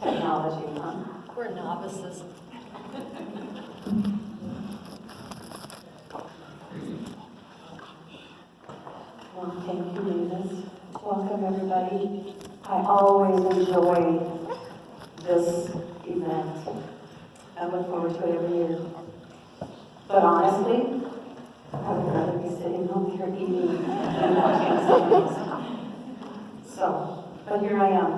Technology, huh? We're novices. Well, thank you, Davis. Welcome, everybody. I always enjoy this event. I look forward to it every year. But honestly, I would rather be sitting home here eating than watching things. But here I am.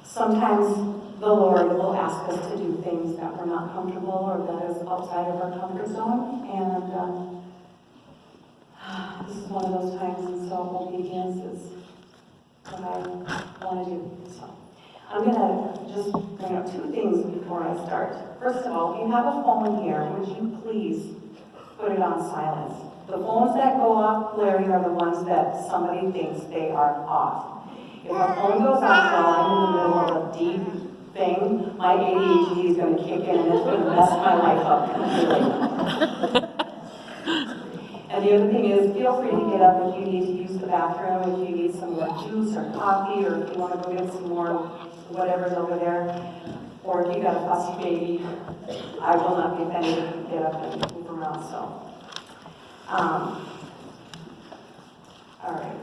Sometimes the Lord will ask us to do things that we're not comfortable or that is outside of our comfort zone. And this is one of those times, and so obedience is what I want to do. So I'm going to just bring up two things before I start. First of all, if you have a phone here, would you please put it on silence? The phones that go off blaring are the ones that somebody thinks they are off. If a phone goes off while I'm in the middle of a deep thing, my ADHD is going to kick in and it's going to mess my life up completely. And the other thing is, feel free to get up if you need to use the bathroom, if you need some more juice or coffee, or if you want to go get some more whatever's over there, or if you got a fussy baby, I will not be offended if you get up and move around. So, all right.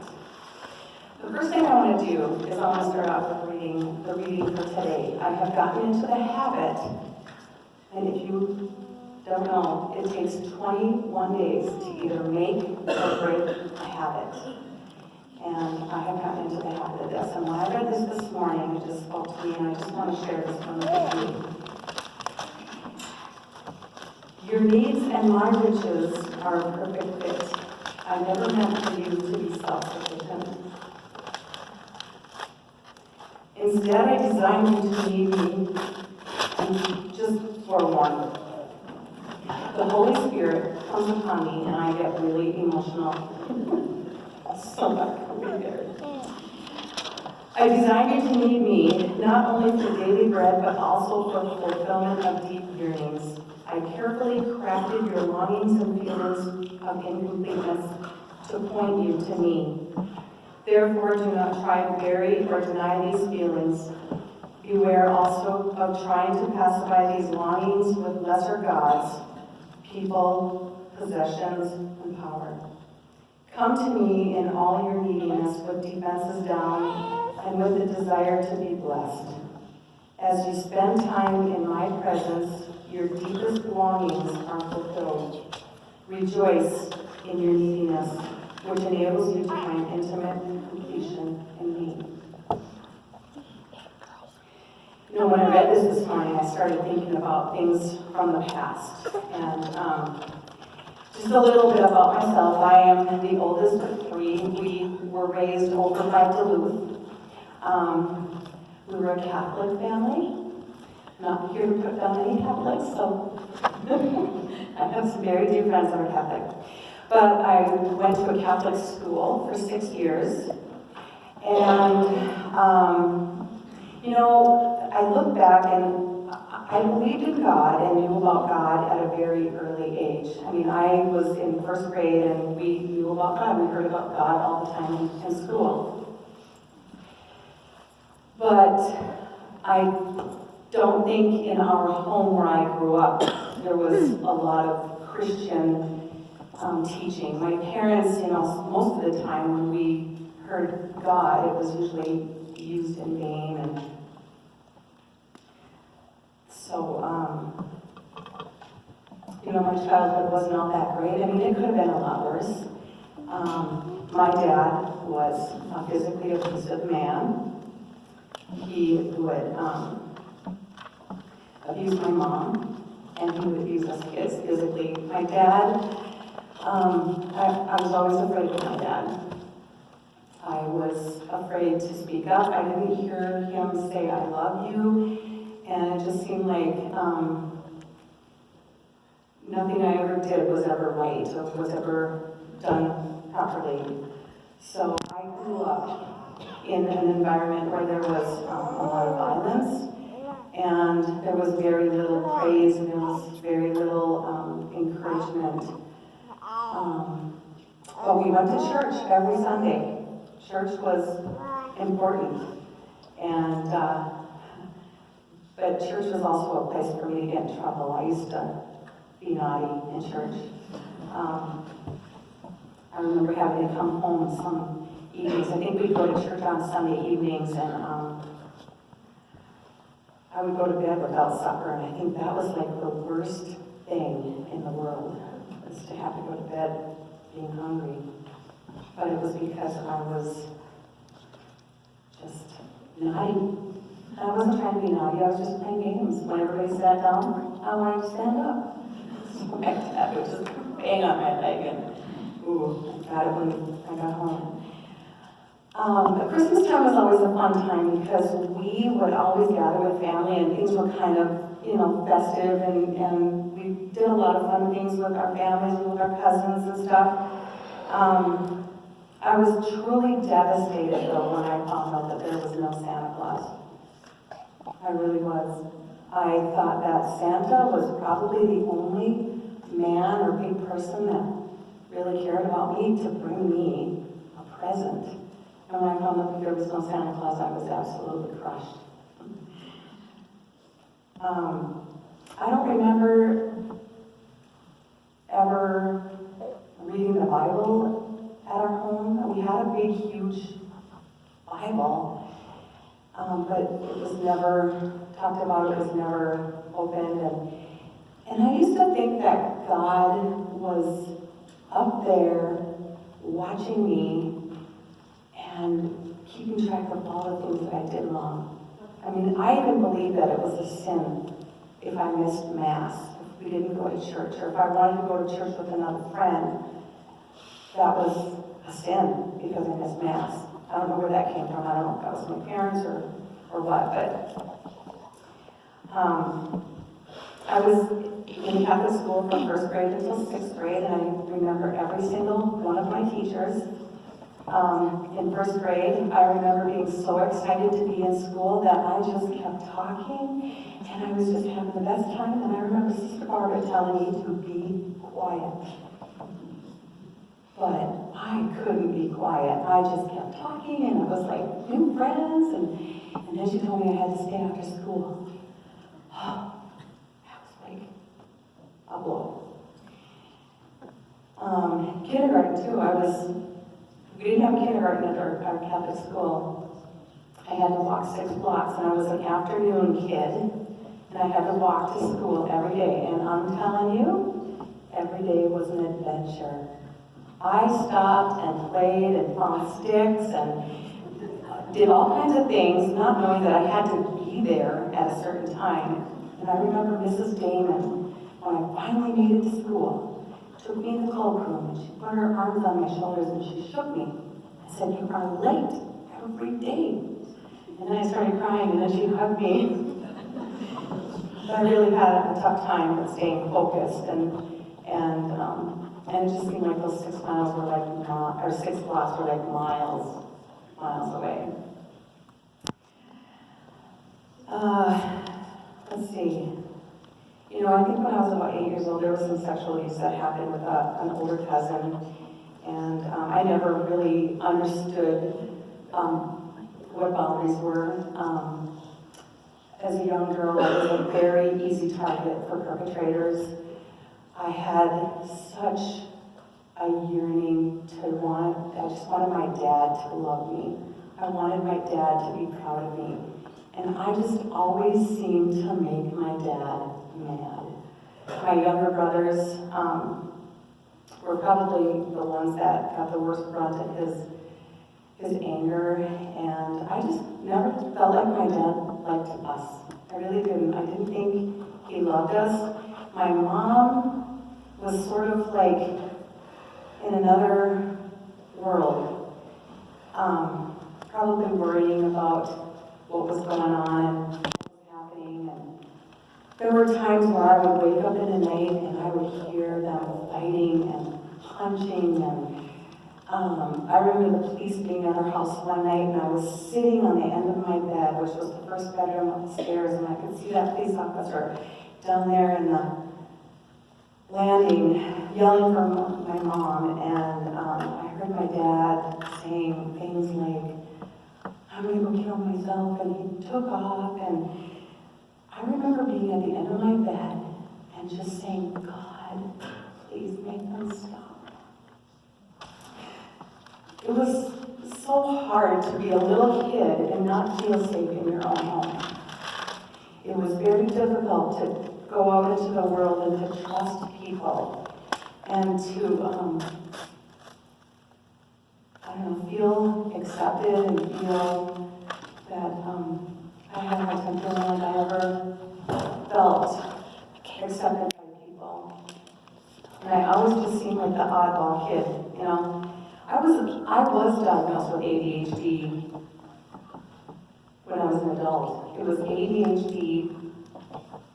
The first thing I want to do is I want to start off with reading the reading for today. I have gotten into the habit, and if you don't know, it takes 21 days to either make or break a habit. And I have gotten into the habit of this. And when I read this morning, it just spoke to me, and I just want to share this one with you. Your needs and my riches are a perfect fit. I never meant for you to be self-sufficient. Instead, I designed you to need me, and just forewarn. The Holy Spirit comes upon me, and I get really emotional. So that can be there. I designed you to need me, not only for daily bread, but also for fulfillment of deep yearnings. I carefully crafted your longings and feelings of incompleteness to point you to me. Therefore, do not try to bury or deny these feelings. Beware also of trying to pacify these longings with lesser gods, people, possessions, and power. Come to me in all your neediness with defenses down and with the desire to be blessed. As you spend time in my presence, your deepest longings are fulfilled. Rejoice in your neediness, which enables you to find intimate completion in me. You know, when I read this morning, I started thinking about things from the past. And just a little bit about myself. I am the oldest of three. We were raised over by Duluth. We were a Catholic family. Not here to put down any Catholics, so I have some very dear friends that are Catholic. But I went to a Catholic school for 6 years. And, you know, I look back and I believed in God and knew about God at a very early age. I mean, I was in first grade and we knew about God. We heard about God all the time in school. But I don't think in our home where I grew up, there was a lot of Christian teaching. My parents, you know, most of the time when we heard God, it was usually used in vain. And so, you know, my childhood wasn't all that great. I mean, it could have been a lot worse. My dad was a physically abusive man. He would abuse my mom, and he would abuse us kids physically. My dad, I was always afraid of my dad. I was afraid to speak up. I didn't hear him say, "I love you," and it just seemed like nothing I ever did was ever right or was ever done properly. So I grew up in an environment where there was a lot of violence, and there was very little praise, and there was very little encouragement. But we went to church every Sunday. Church was important. And, but church was also a place for me to get in trouble. I used to be naughty in church. I remember having to come home some evenings. I think we'd go to church on Sunday evenings, and I would go to bed without supper, and I think that was like the worst thing in the world, was to have to go to bed being hungry. But it was because I was just naughty. I wasn't trying to be naughty, I was just playing games. When everybody sat down, I wanted to stand up. So my dad would just bang on my leg, and ooh, I got it when I got home. But Christmas time was always a fun time because we would always gather with family, and things were kind of, festive, and we did a lot of fun things with our families and with our cousins and stuff. I was truly devastated though when I found out that there was no Santa Claus. I really was. I thought that Santa was probably the only man or big person that really cared about me to bring me a present. And when I found out that there was no Santa Claus, I was absolutely crushed. I don't remember ever reading the Bible at our home. We had a big, huge Bible, but it was never talked about, it was never opened. And I used to think that God was up there watching me and keeping track of all the things that I did wrong. I mean, I even believed that it was a sin if I missed Mass, if we didn't go to church, or if I wanted to go to church with another friend. That was a sin because I missed Mass. I don't know where that came from. I don't know if that was my parents or what, but I was in Catholic school from first grade until sixth grade, and I remember every single one of my teachers. In first grade, I remember being so excited to be in school that I just kept talking, and I was just having the best time. And I remember Sister Barbara telling me to be quiet. But I couldn't be quiet. I just kept talking, and it was like new friends, and then she told me I had to stay after school. That was like a blow. Kindergarten too, we didn't have a kindergarten at our Catholic school. I had to walk 6 blocks, and I was an afternoon kid, and I had to walk to school every day. And I'm telling you, every day was an adventure. I stopped and played and found sticks and did all kinds of things, not knowing that I had to be there at a certain time. And I remember Mrs. Damon, when I finally made it to school, took me in the cloakroom, and she put her arms on my shoulders and she shook me and said, "You are late every day." And then I started crying, and then she hugged me. But I really had a tough time with staying focused, and it just seemed like those 6 miles were like, or 6 blocks were like miles away. Let's see. I think when I was about 8 years old, there was some sexual abuse that happened with an older cousin, and I never really understood what boundaries were. As a young girl, I was a very easy target for perpetrators. I had such a yearning I just wanted my dad to love me. I wanted my dad to be proud of me. And I just always seemed to make my dad mad. My younger brothers were probably the ones that got the worst brunt of his anger, and I just never felt like my dad liked us. I really didn't. I didn't think he loved us. My mom was sort of like in another world, probably worrying about what was going on and what was happening. And there were times where I would wake up in the night and I would hear them fighting and punching, and I remember the police being at our house one night, and I was sitting on the end of my bed, which was the first bedroom upstairs, and I could see that police officer down there in landing, yelling for my mom, and I heard my dad saying things like, I'm gonna go kill myself, and he took off, and I remember being at the end of my bed and just saying, God, please make them stop. It was so hard to be a little kid and not feel safe in your own home. It was very difficult to go out into the world and to trust people and to, feel accepted and feel that I had a hard time feeling like I ever felt accepted by people. And I always just seemed like the oddball kid, you know. I was diagnosed with ADHD when I was an adult. It was ADHD,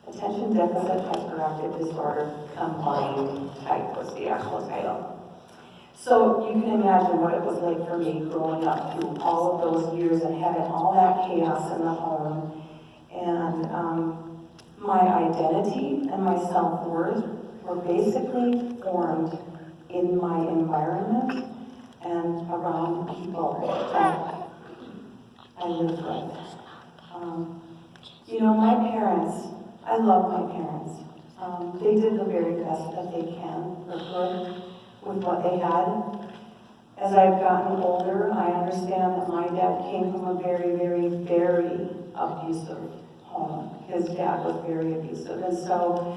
attention deficit hyperactive disorder combined type was the actual title. So you can imagine what it was like for me growing up through all of those years and having all that chaos in the home. And my identity and my self-worth were basically formed in my environment and around people that I lived with. My parents, I love my parents. They did the very best that they can for good with what they had. As I've gotten older, I understand that my dad came from a very, very, very abusive home. His dad was very abusive. And so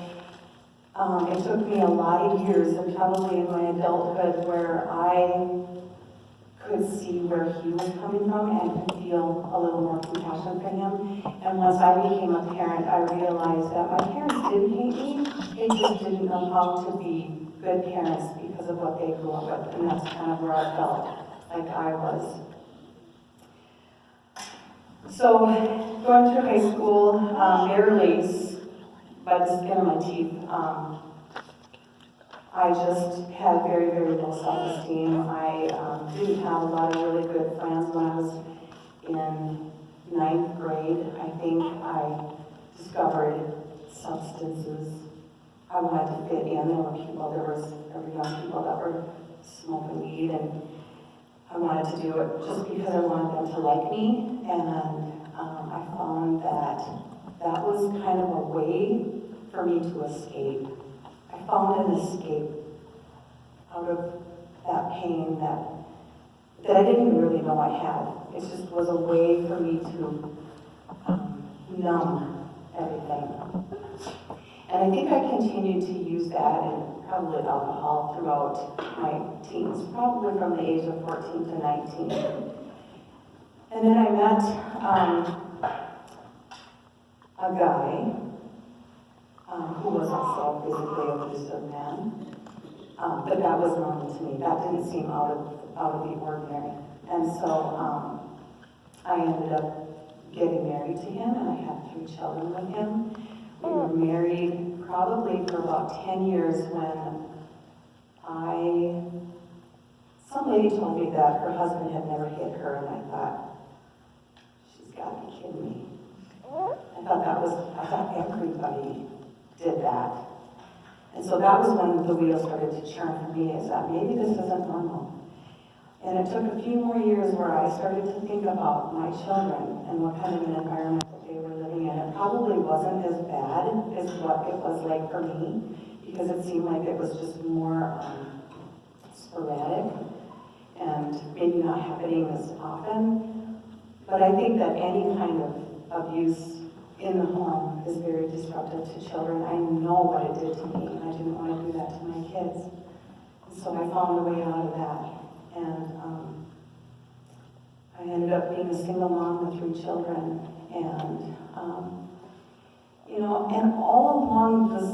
it took me a lot of years, and probably in my adulthood, where I could see where he was coming from and could feel a little more compassion for him. And once I became a parent, I realized that my parents didn't hate me. They just didn't know how to be good parents because of what they grew up with. And that's kind of where I felt like I was. So going through high school, barely by the skin of my teeth, I just had very, very low self-esteem. I didn't have a lot of really good friends when I was in 9th grade. I think I discovered substances. I wanted to fit in. There were young people that were smoking weed, and I wanted to do it just because I wanted them to like me. And I found that was kind of a way for me to escape. I found an escape out of that pain that I didn't even really know I had. It just was a way for me to numb everything. And I think I continued to use that and probably alcohol throughout my teens, probably from the age of 14 to 19. And then I met a guy who was also a physically abusive man. But that was normal to me. That didn't seem out of the ordinary. And so I ended up getting married to him, and I had 3 children with him. We were married probably for about 10 years when some lady told me that her husband had never hit her, and I thought, she's got to be kidding me. I thought everybody did that. And so that was when the wheels started to churn for me, is that maybe this isn't normal. And it took a few more years where I started to think about my children and what kind of an environment that they were living in. It probably wasn't as bad as what it was like for me, because it seemed like it was just more sporadic and maybe not happening as often. But I think that any kind of abuse in the home is very disruptive to children. I know what it did to me, and I didn't want to do that to my kids. And so I found a way out of that. And I ended up being a single mom with 3 children. And, and all along this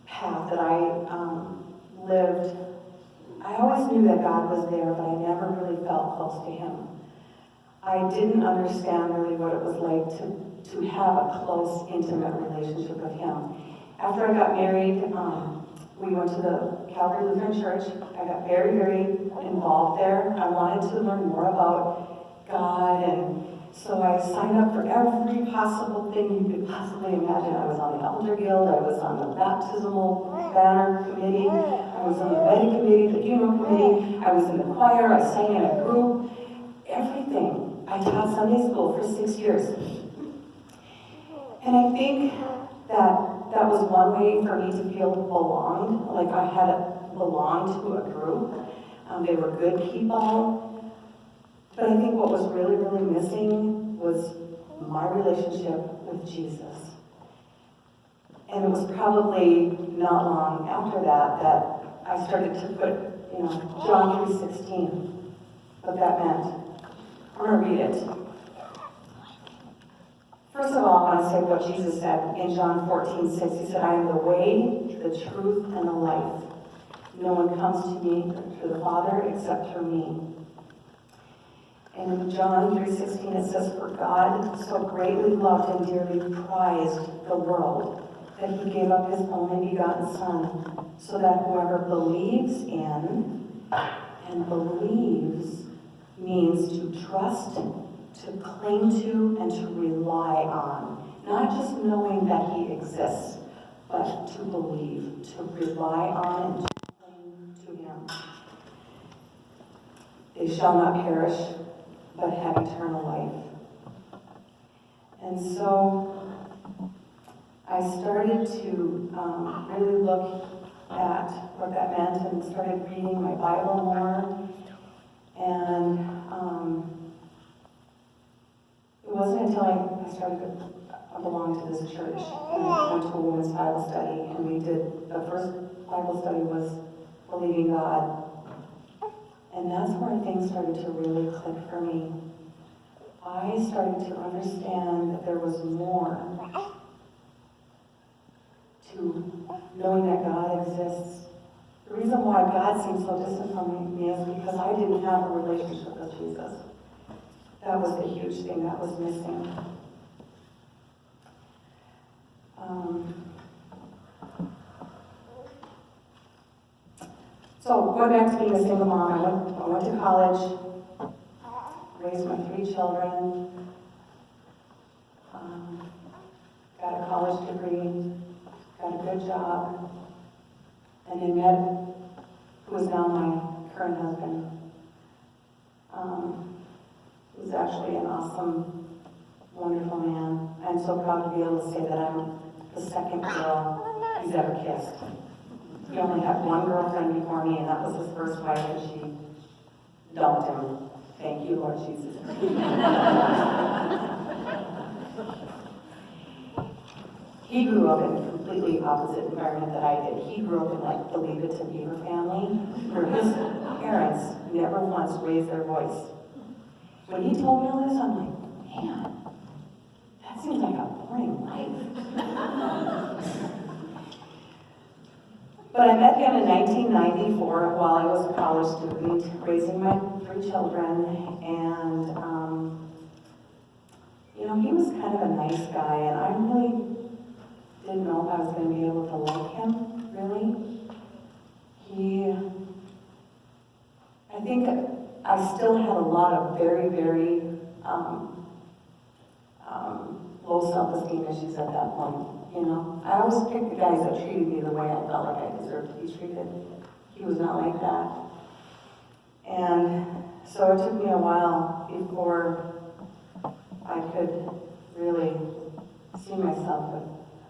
path that I lived, I always knew that God was there, but I never really felt close to Him. I didn't understand really what it was like to have a close, intimate relationship with Him. After I got married, we went to the Calvary Lutheran Church. I got very, very involved there. I wanted to learn more about God, and So I signed up for every possible thing you could possibly imagine. I was on the Elder Guild, I was on the baptismal banner committee, I was on the wedding committee, the funeral committee, I was in the choir, I sang in a group, everything. I taught Sunday school for 6 years. And I think that was one way for me to feel belonged, like I had belonged to a group. They were good people. But I think what was really, really missing was my relationship with Jesus. And it was probably not long after that I started to put, John 3:16, what that meant. I'm going to read it. First of all, I want to say what Jesus said in John 14:6. He said, I am the way, the truth, and the life. No one comes to me, to the Father, except through me. And in John 3:16 it says, for God so greatly loved and dearly prized the world that he gave up his only begotten Son, so that whoever believes in, and believes means to trust, to cling to, and to rely on. Not just knowing that he exists, but to believe, to rely on, and to cling to him. They shall not perish, but have eternal life. And so I started to really look at what that meant and started reading my Bible more. And it wasn't until I started to belong to this church and I went to a women's Bible study, and we did, the first Bible study was Believing God. And that's where things started to really click for me. I started to understand that there was more to knowing that God exists. The reason why God seemed so distant from me is because I didn't have a relationship with Jesus. That was the huge thing that was missing. So going back to being a single mom, I went to college, raised my 3 children, got a college degree, got a good job, and then met who is now my current husband. He was actually an awesome, wonderful man. I'm so proud to be able to say that I'm the second girl he's ever kissed. He only had one girlfriend before me, and that was his first wife, and she dumped him. Thank you, Lord Jesus. He grew up in a completely opposite environment that I did. He grew up in like the Leave It to Beaver family, where his parents never once raised their voice. When he told me all this, I'm like, man, that seems like a boring life. But I met him in 1994 while I was a college student, raising my 3 children, and he was kind of a nice guy, and I really didn't know if I was going to be able to like him, really. I think I still had a lot of very, very low self-esteem issues at that point. I always picked the guys that treated me the way I felt like I deserved to be treated. He was not like that. And so it took me a while before I could really see myself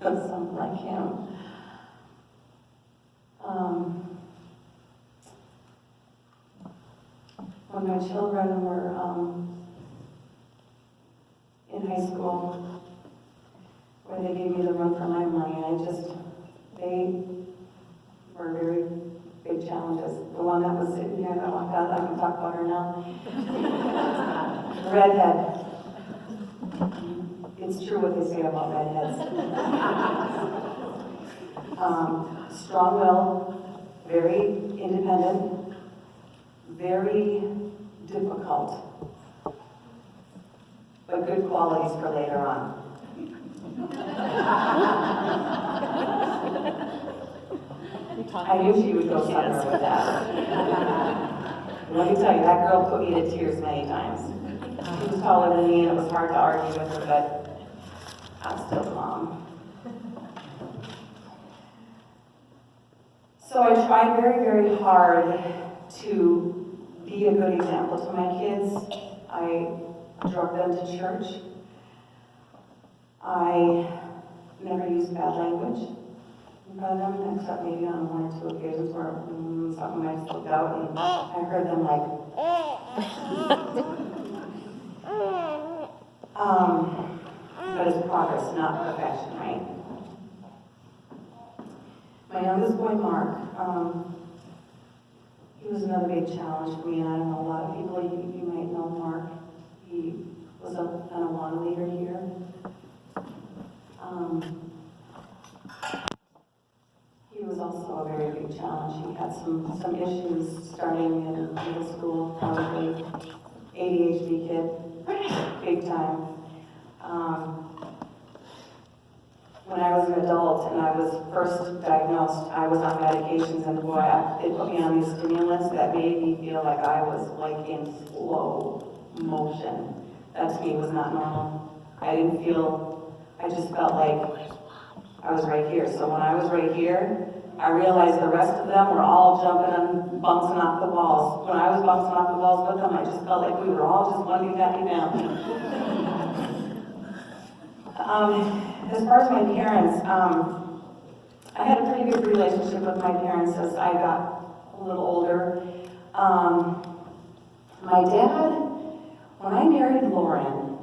as someone like him. When my children were in high school, where they gave me the run for my money, they were very big challenges. The one that was sitting here that walked out, I can talk about her now. Redhead. It's true what they say about redheads. Strong-willed, very independent, very difficult, but good qualities for later on. I knew she would go somewhere with that. Let me tell you, that girl put me to tears many times. She was taller than me, and it was hard to argue with her, but I'm still mom. So I tried very, very hard to be a good example to my kids. I drove them to church. I never used bad language in front of them, except maybe on one or two occasions where something might slip out, and I heard them like, but it's progress, not perfection, right? My youngest boy, Mark, he was another big challenge for me, and I don't know, a lot of people, you might know Mark. He was an Awana leader here. He was also a very big challenge. He had some issues starting in middle school, probably ADHD kid, big time. When I was an adult and I was first diagnosed, I was on medications, and boy, they put me on these stimulants that made me feel like I was like in slow motion. That to me was not normal. I just felt like I was right here. So when I was right here, I realized the rest of them were all jumping and bouncing off the walls. When I was bouncing off the walls with them, I just felt like we were all just one big happy family. As far as my parents, I had a pretty good relationship with my parents as I got a little older. My dad, when I married Lauren,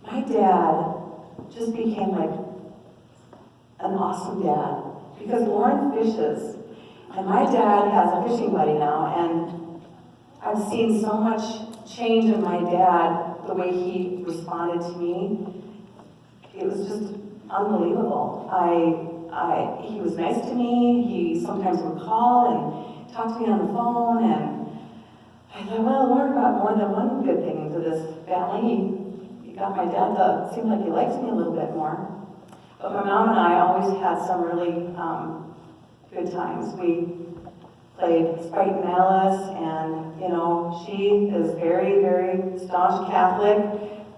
my dad just became like an awesome dad, because Lauren fishes, and my dad has a fishing buddy now, and I've seen so much change in my dad, the way he responded to me. It was just unbelievable. He was nice to me. He sometimes would call and talk to me on the phone, and I thought, well, Lord got more than one good thing into this family. He got my dad to seem like he likes me a little bit more. But my mom and I always had some really good times. We played Spite and Alice, and she is very, very staunch Catholic.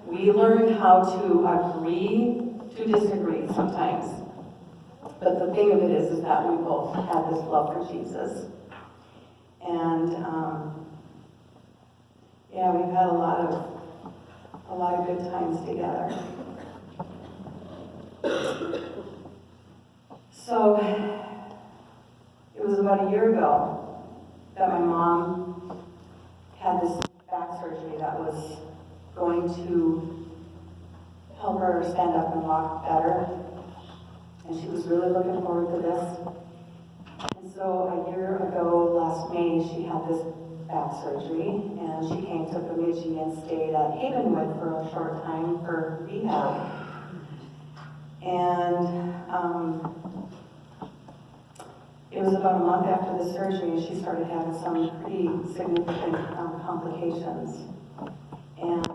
We learned how to agree to disagree sometimes. But the thing of it is that we both had this love for Jesus. And we've had a lot of good times together. So it was about a year ago that my mom had this back surgery that was going to help her stand up and walk better. And she was really looking forward to this. And so a year ago, last May, she had this back surgery, and she came to Bemidji and stayed at Havenwood for a short time for rehab. And it was about a month after the surgery, and she started having some pretty significant complications. And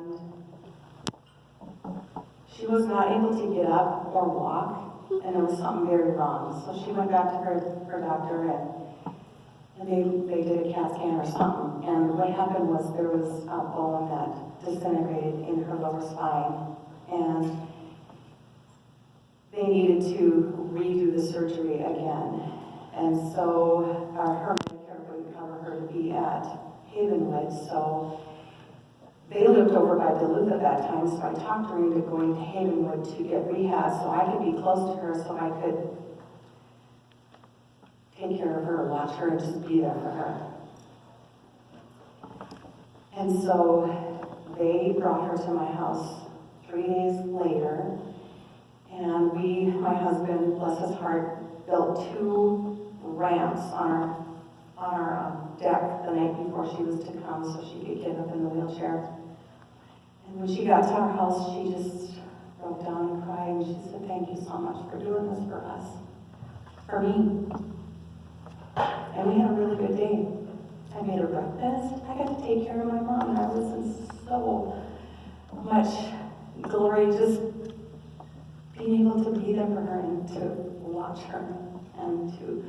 she was not able to get up or walk, and there was something very wrong. So she went back to her doctor, and they did a CAT scan or something. And what happened was there was a bone that disintegrated in her lower spine, and they needed to redo the surgery again. And so her Medicare wouldn't cover her to be at Havenwood, so they lived over by Duluth at that time, so I talked her into going to Havenwood to get rehab so I could be close to her, so I could take care of her, watch her, and just be there for her. And so they brought her to my house 3 days later, and my husband, bless his heart, built 2 ramps on our deck the night before she was to come so she could get up in the wheelchair. And when she got to our house, she just broke down and cried, and she said, "Thank you so much for doing this for us, for me." And we had a really good day. I made her breakfast. I got to take care of my mom, and I was in so much glory just being able to be there for her and to watch her and to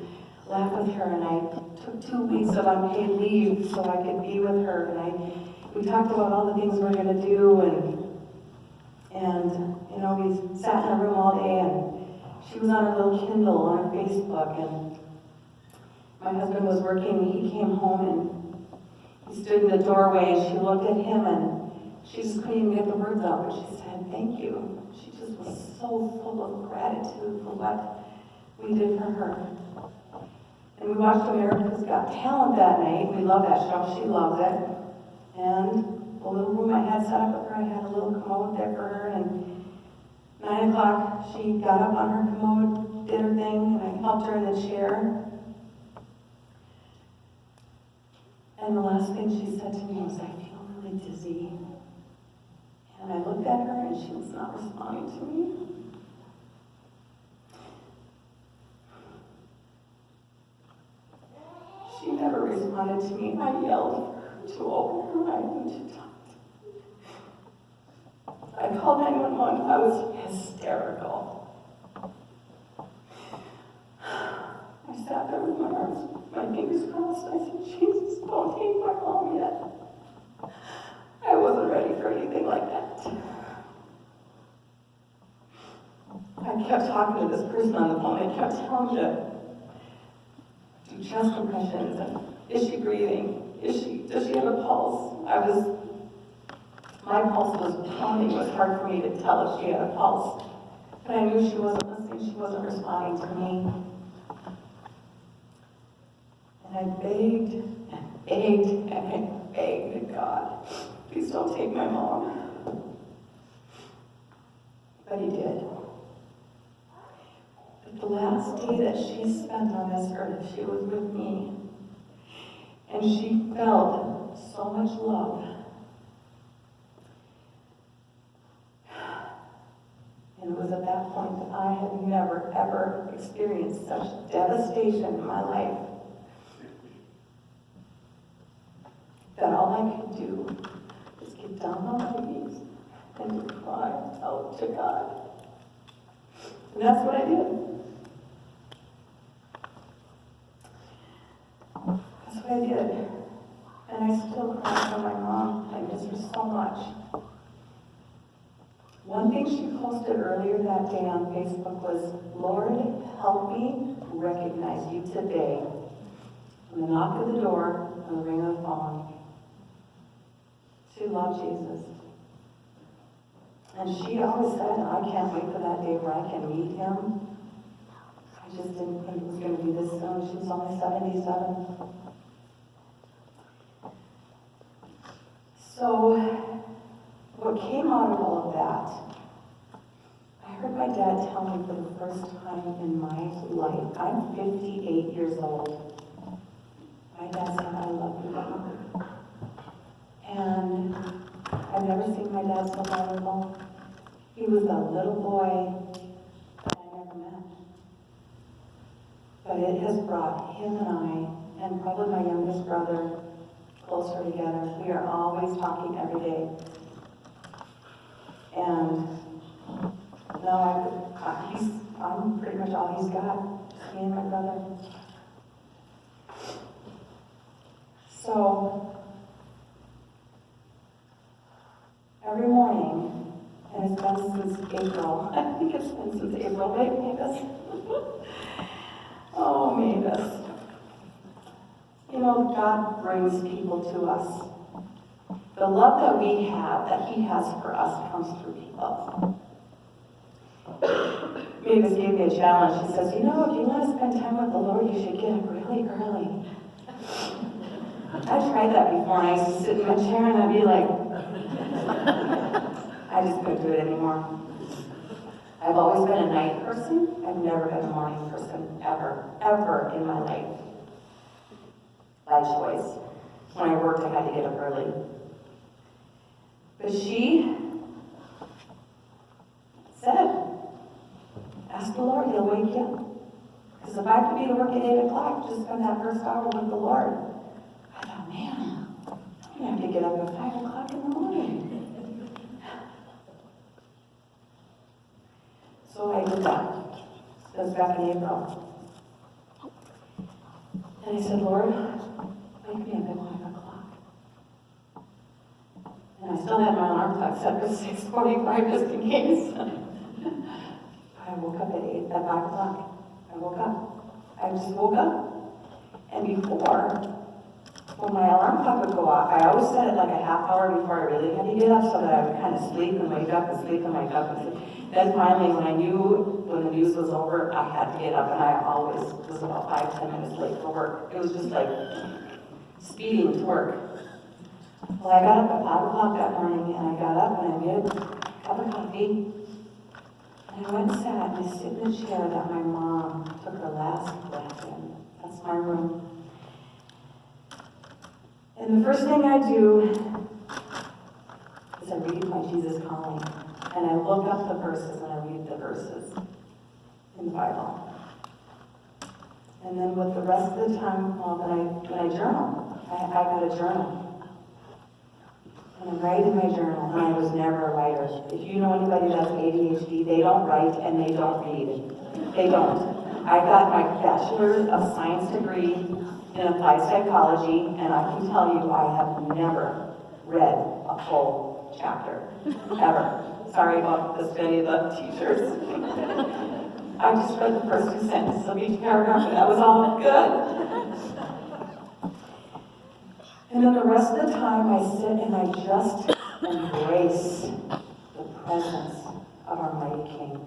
laugh with her. And I took 2 weeks of unpaid leave so I could be with her, and I we talked about all the things we're going to do, and we sat in a room all day, and she was on her little Kindle on her Facebook, and my husband was working, and he came home, and he stood in the doorway, and she looked at him, and she just couldn't even get the words out, but she said, "Thank you." She just was so full of gratitude for what we did for her. And we watched America's Got Talent that night. We love that show. She loves it. And the little room I had set up with her, I had a little commode there for her. And 9 o'clock, she got up on her commode, did her thing, and I helped her in the chair. And the last thing she said to me was, "I feel really dizzy." And I looked at her, and she was not responding to me. She never responded to me. I yelled to open her eyes and to talk to me. I called 911. I was hysterical. I sat there with my arms, my fingers crossed. I said, "Jesus, don't take my mom yet." I wasn't ready for anything like that. I kept talking to this person on the phone. I kept telling her to do chest compressions and is she breathing? Does she have a pulse? My pulse was pounding. It was hard for me to tell if she had a pulse. But I knew she wasn't listening. She wasn't responding to me. And I begged and begged and I begged God, "Please don't take my mom." But he did. But the last day that she spent on this earth, she was with me. And she felt so much love. And it was at that point that I had never, ever experienced such devastation in my life. That all I could do was get down on my knees and to cry out to God. And that's what I did. That's what I did. And I still cry for my mom. I miss her so much. One thing she posted earlier that day on Facebook was, "Lord, help me recognize you today." And the knock at the door and the ring of the phone. She loved Jesus. And she always said, "I can't wait for that day where I can meet him." I just didn't think it was going to be this soon. She was only 77. So, what came out of all of that, I heard my dad tell me for the first time in my life, I'm 58 years old. My dad said, "I love you, Mom." And I've never seen my dad so vulnerable. He was a little boy that I never met. But it has brought him and I, and probably my youngest brother, closer together. We are always talking every day. And now I'm pretty much all he's got, just me and my brother. So, every morning, and it's been since April, I think it's been since April, right, Mavis? Oh, Mavis. You know, God brings people to us. The love that we have, that he has for us, comes through people. Mavis gave me a challenge. She says, "You know, if you want to spend time with the Lord, you should get up really early." I tried that before, and I used to sit in my chair, and I'd be like, I just couldn't do it anymore. I've always been a night person. I've never been a morning person, ever in my life. By choice. When I worked, I had to get up early. But she said, "Ask the Lord, he'll wake you up." Because if I could be to work at 8 o'clock, just spend that first hour with the Lord. I thought, man, I'm going to have to get up at 5 o'clock in the morning. So I did that. That was back in April. And I said, "Lord, wake me up at 5 o'clock." And I still had my alarm clock set for 6:45 just in case. I woke up at 5 o'clock. I woke up. I just woke up. And before, when my alarm clock would go off, I always set it like a half hour before I really had to get up so that I would kind of sleep and wake up and sleep and wake up and sleep. Then finally, when I knew when the news was over, I had to get up, and I always was about 5-10 minutes late for work. It was just like speeding to work. Well, I got up at 5 o'clock that morning, and I got up and I made a cup of coffee. And I went and sat and I sit in the chair that my mom took her last breath in. That's my room. And the first thing I do is I read my Jesus Calling. And I look up the verses and I read the verses in the Bible. And then with the rest of the time, well, then I journal. I got a journal. And I write in my journal, and I was never a writer. If you know anybody that's ADHD, they don't write and they don't read. They don't. I got my Bachelor of Science degree in Applied Psychology, and I can tell you I have never read a full chapter, ever. Sorry about this, any of the teachers. I just read the first 2 sentences of each paragraph, and that was all good. And then the rest of the time I sit and I just embrace the presence of our mighty King.